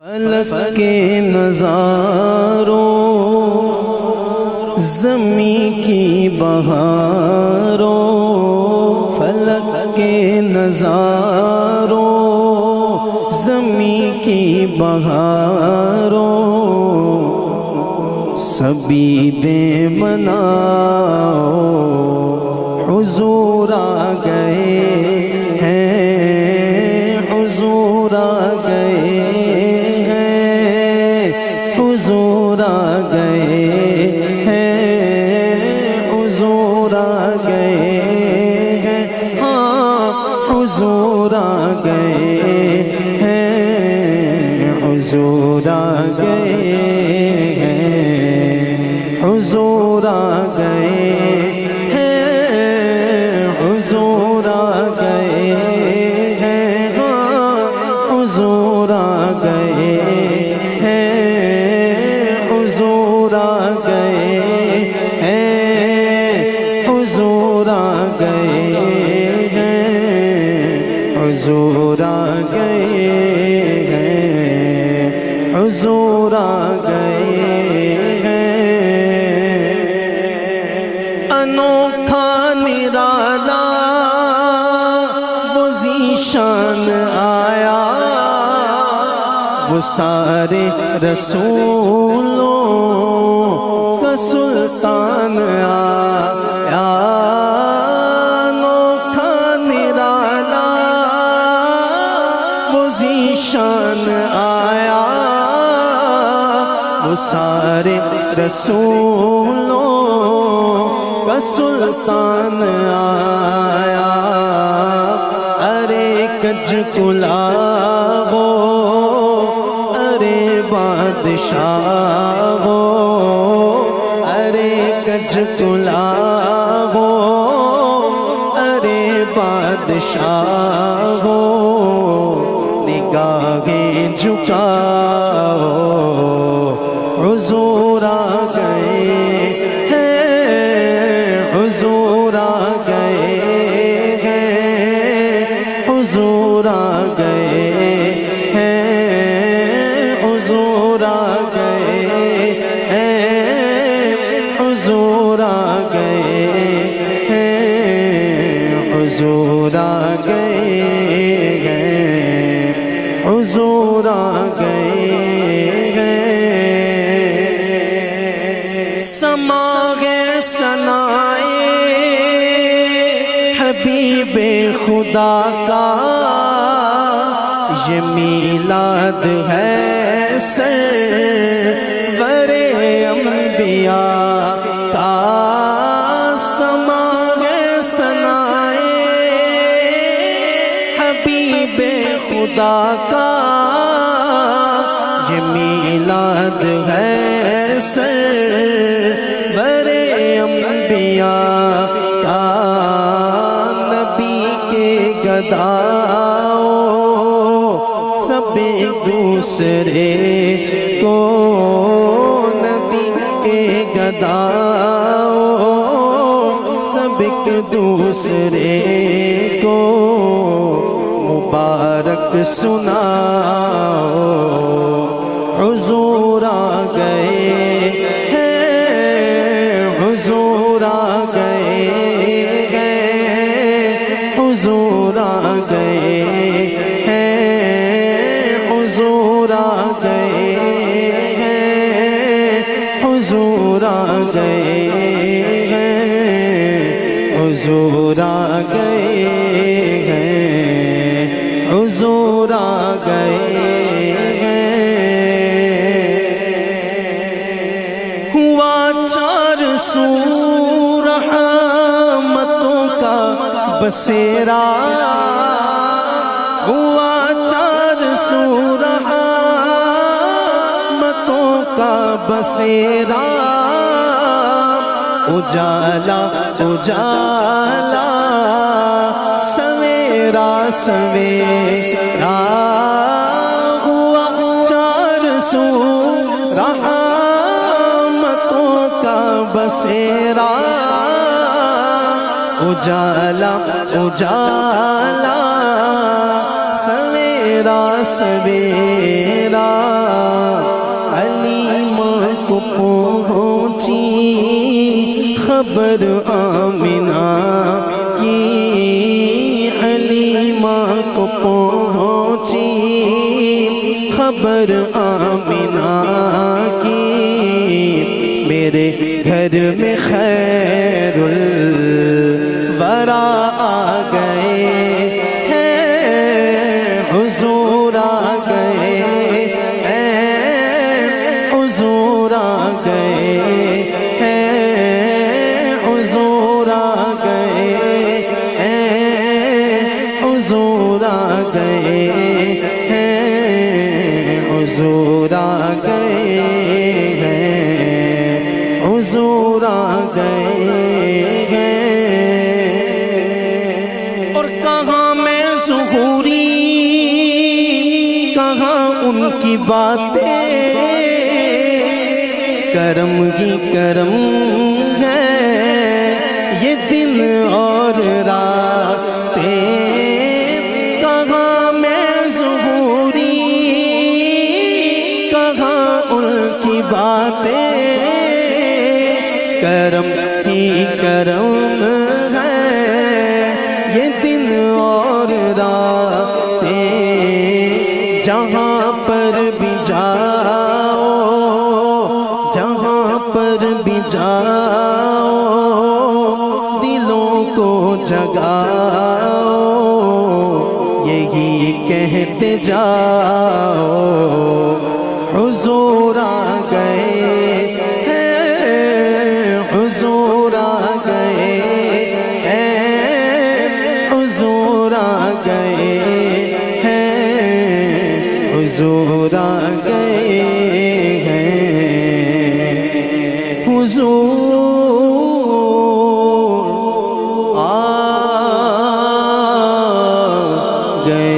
فلک کے نظاروں زمین کی بہاروں، فلک کے نظاروں زمین کی بہاروں، سبھی دیں مناؤ حضور آ گئے ہیں، حضور آ گئے ہیں، حضور آ گئے ہیں، حضور آ گئے ہیں، ہاں حضور آ گئے ہیں، حضور آ گئے ہیں، حضور آ گئے ہیں، حضور آ گئے ہیں، ہاں حضور آ گئے ہیں، حضور آ گئے ہیں، حضور آ گئے ہیں، حضور آ گئے ہیں، حضور آ گئے ہیں۔ انوکھا نرالا وہ ذیشان آیا، وہ سارے رسولوں کا سلطان آیا۔ انوکھا نرالا وہ ذیشان آیا، وہ سارے رسولوں کا سلطان آیا۔ ارے کج کلا ہو، ارے بادشاہ ہو، ارے کج کلا ہو، ارے بادشاہ ہو، نگاہیں جھکاؤ حضور آ گئے ہیں، حضور آ گئے ہیں، حضور آ گئے ہیں، حضور آ گئے ہیں، حضور آ گئے ہیں، حضور آ گئے ہیں، حضور آ گئے ہیں۔ سماغِ ثنائے حبیب خدا کا یہ میلاد ہے سرور انبیاء کا۔ سماغ ثنائے حبیب خدا کا یہ میلاد ہے سرور انبیاء کا۔ نبی کے گداؤ سب ایک دوسرے کو، نبی کے گداؤ سب ایک دوسرے کو مبارک سناؤ حضور آ گئے ہیں، حضور آ گئے ہیں، حضور آ گئے ہیں، حضور آ گئے ہیں، حضور آ گئے ہیں، حضور آ گئے ہیں، حضور آ گئے ہیں۔ ہوا چار سو رحمتوں کا بسیرا، ہوا چار سو رحمتوں کا بسیرا، اجالا اجالا سویرا سویرا، ہوا چار سو رحمتوں کا بسیرا، اجالا اجالا سویرا سویرا، خبر آمنہ کی حلیمہ کو پہنچی، خبر آمنہ کی میرے گھر میں خیر الورا آ گئے ہیں، حضور آ گئے ہیں، حضور آ گئے ہیں، حضور آ گئے ہیں، حضور آ گئے ہیں، حضور آ گئے ہیں، حضور آ گئے ہیں۔ اور کہاں میں ظہوری، کہاں ان کی باتیں، کرم ہی کرم ہے یہ دن اور راتیں، کہاں میں ظہوری، کہاں ان کی باتیں، کرم ہی کرم ہے یہ دن اور راتیں، جہاں پر بھی جاؤ، جہاں پر بھی جاؤ، دلوں کو جگاؤ، یہی کہتے جاؤ، حضور آ گئے ہیں، حضور آ گئے ہیں، حضور آ گئے ہیں، حضور آ گئے ہیں، حضور آ گئے